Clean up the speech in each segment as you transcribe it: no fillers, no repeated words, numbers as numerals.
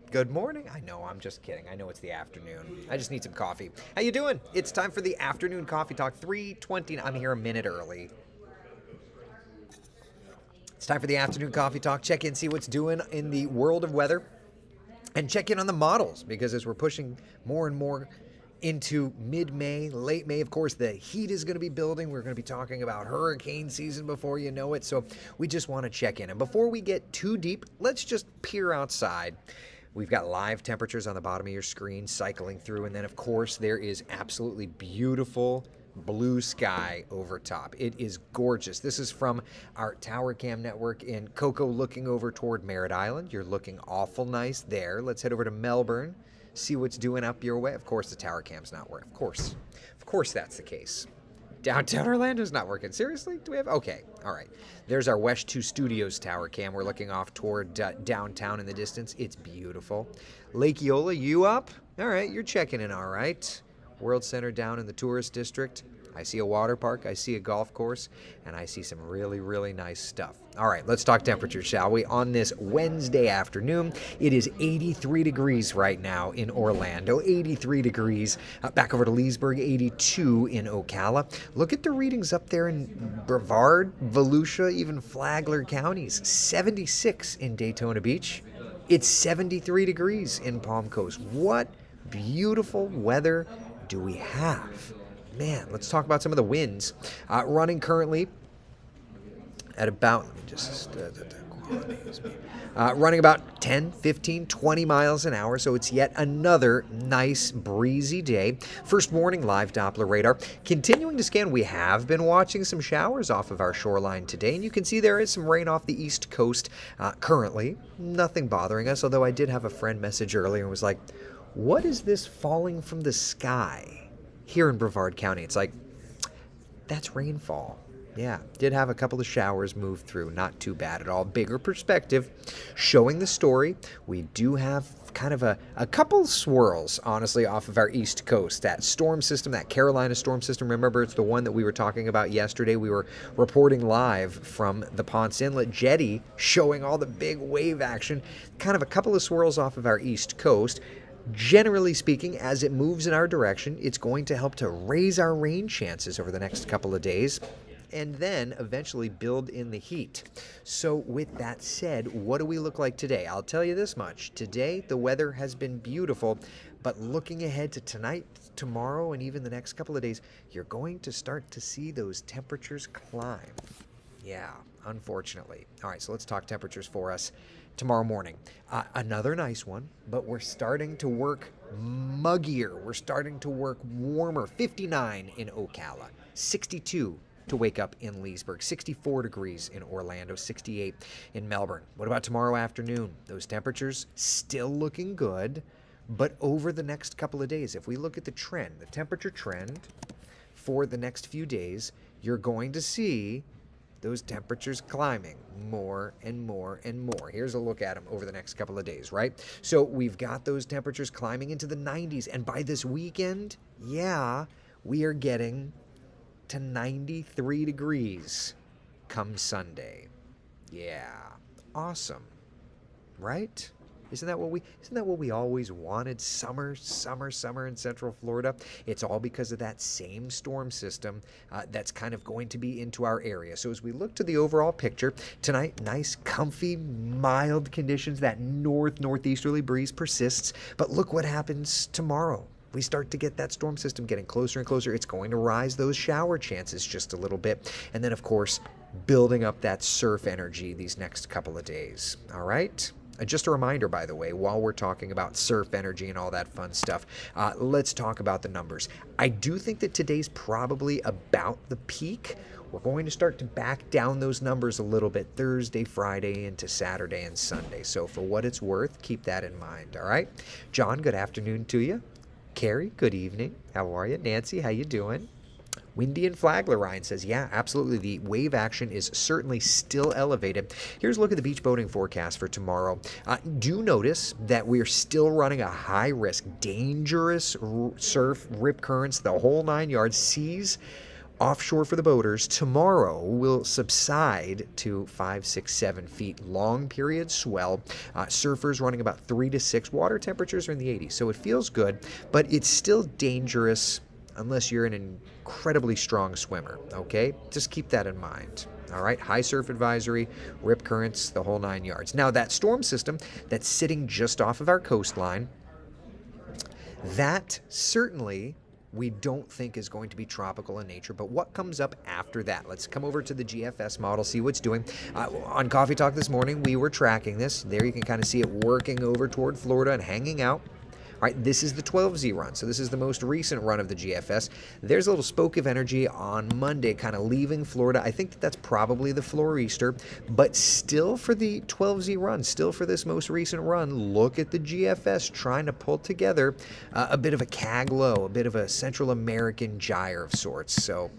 Good morning. I know, I'm just kidding. I know it's the afternoon. I just need some coffee. How you doing? It's time for the afternoon coffee talk. 3:20. I'm here a minute early. It's time for the afternoon coffee talk. Check in, see what's doing in the world of weather, and check in on the models because as we're pushing more and more into mid-May, late May, of course, the heat is going to be building. We're going to be talking about hurricane season before you know it. So we just want to check in. And before we get too deep, let's just peer outside. We've got live temperatures on the bottom of your screen cycling through. And then, of course, there is absolutely beautiful blue sky over top. It is gorgeous. This is from our Tower Cam network in Cocoa looking over toward Merritt Island. You're looking awful nice there. Let's head over to Melbourne, see what's doing up your way. Of course, the Tower Cam's not working. Of course that's the case. Downtown Orlando's not working. Seriously? Do we have? Okay. All right. There's our West 2 Studios Tower Cam. We're looking off toward downtown in the distance. It's beautiful. Lake Eola, you up? All right. You're checking in all right. World Center down in the tourist district. I see a water park, I see a golf course, and I see some really, really nice stuff. All right, let's talk temperatures, shall we? On this Wednesday afternoon, it is 83 degrees right now in Orlando, 83 degrees. Back over to Leesburg, 82 in Ocala. Look at the readings up there in Brevard, Volusia, even Flagler counties. 76 in Daytona Beach. It's 73 degrees in Palm Coast. What beautiful weather do we have? Man, let's talk about some of the winds. Running currently at about, let me just, running about 10, 15, 20 miles an hour, so it's yet another nice breezy day. First warning, live Doppler radar. Continuing to scan, we have been watching some showers off of our shoreline today, and you can see there is some rain off the east coast currently. Nothing bothering us, although I did have a friend message earlier and was like, what is this falling from the sky here in Brevard County? It's like, that's rainfall. Yeah, did have a couple of showers move through. Not too bad at all. Bigger perspective showing the story. We do have kind of a couple swirls, honestly, off of our east coast. That storm system, that Carolina storm system, remember, it's the one that we were talking about yesterday. We were reporting live from the Ponce Inlet jetty, showing all the big wave action. Kind of a couple of swirls off of our east coast. Generally speaking, as it moves in our direction, it's going to help to raise our rain chances over the next couple of days and then eventually build in the heat. So with that said, what do we look like today? I'll tell you this much. Today, the weather has been beautiful, but looking ahead to tonight, tomorrow, and even the next couple of days, you're going to start to see those temperatures climb. Yeah, unfortunately. All right, so let's talk temperatures for us tomorrow morning. Another nice one, but we're starting to work muggier. We're starting to work warmer. 59 in Ocala, 62 to wake up in Leesburg, 64 degrees in Orlando, 68 in Melbourne. What about tomorrow afternoon? Those temperatures still looking good, but over the next couple of days, if we look at the trend, the temperature trend for the next few days, you're going to see those temperatures climbing more and more and more. Here's a look at them over the next couple of days, right? So we've got those temperatures climbing into the 90s. And by this weekend, yeah, we are getting to 93 degrees come Sunday. Yeah, awesome, right? Isn't that what we always wanted? Summer in Central Florida. It's all because of that same storm system that's kind of going to be into our area. So as we look to the overall picture tonight, nice, comfy, mild conditions. That northeasterly breeze persists. But look what happens tomorrow. We start to get that storm system getting closer and closer. It's going to rise those shower chances just a little bit. And then, of course, building up that surf energy these next couple of days. All right? Just a reminder, by the way, while we're talking about surf energy and all that fun stuff, let's talk about the numbers. I do think that today's probably about the peak. We're going to start to back down those numbers a little bit Thursday, Friday, into Saturday and Sunday. So for what it's worth, keep that in mind, all right? John, good afternoon to you. Carrie, good evening. How are you? Nancy, how you doing? Windy and Flagler, Ryan says, yeah, absolutely. The wave action is certainly still elevated. Here's a look at the beach boating forecast for tomorrow. Do notice that we're still running a high-risk, dangerous surf, rip currents, the whole 9 yards. Seas Offshore for the boaters, tomorrow will subside to 5, 6, 7 feet. Long period swell. Surfers running about 3 to 6. Water temperatures are in the 80s, so it feels good, but it's still dangerous unless you're an incredibly strong swimmer, okay? Just keep that in mind. All right, high surf advisory, rip currents, the whole 9 yards. Now, that storm system that's sitting just off of our coastline, that certainly we don't think is going to be tropical in nature, but what comes up after that? Let's come over to the GFS model, see what's doing. On Coffee Talk this morning, we were tracking this. There you can kind of see it working over toward Florida and hanging out. All right, this is the 12Z run, so this is the most recent run of the GFS. There's a little spoke of energy on Monday, kind of leaving Florida. I think that's probably the Florester, but still for the 12Z run, still for this most recent run, look at the GFS trying to pull together a bit of a CAG low, a bit of a Central American gyre of sorts. So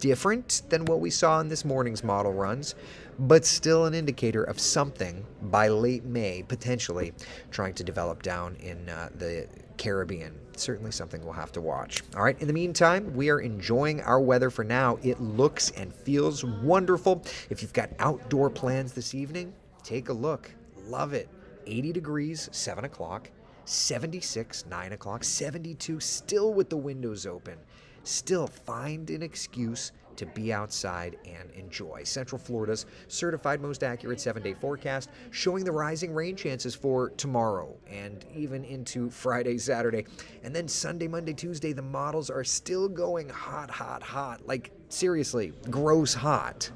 different than what we saw in this morning's model runs, but still an indicator of something by late May, potentially trying to develop down in the Caribbean. Certainly something we'll have to watch. All right, in the meantime, we are enjoying our weather for now. It looks and feels wonderful. If you've got outdoor plans this evening, take a look. Love it. 80 degrees, 7 o'clock. 76, 9 o'clock. 72, still with the windows open. Still find an excuse to be outside and enjoy. Central Florida's certified most accurate 7-day forecast showing the rising rain chances for tomorrow and even into Friday, Saturday. And then Sunday, Monday, Tuesday, the models are still going hot, hot, hot. Like, seriously, gross hot.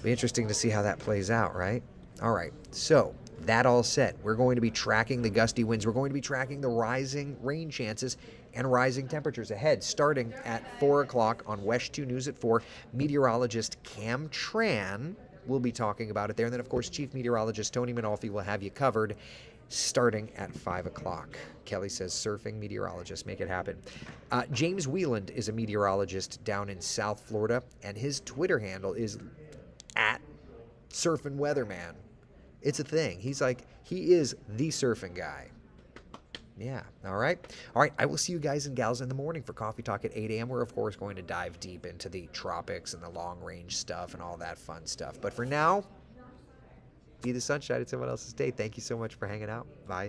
Be interesting to see how that plays out, right? All right, so that all said, we're going to be tracking the gusty winds. We're going to be tracking the rising rain chances and rising temperatures ahead, starting at 4 o'clock on WESH 2 News at 4. Meteorologist Cam Tran will be talking about it there. And then, of course, Chief Meteorologist Tony Manolfi will have you covered starting at 5 o'clock. Kelly says, surfing meteorologist, make it happen. James Wieland is a meteorologist down in South Florida, and his Twitter handle is at Surfing Weatherman. It's a thing. He is the surfing guy. Yeah, all right. All right, I will see you guys and gals in the morning for Coffee Talk at 8 a.m. We're, of course, going to dive deep into the tropics and the long-range stuff and all that fun stuff. But for now, be the sunshine in someone else's day. Thank you so much for hanging out. Bye.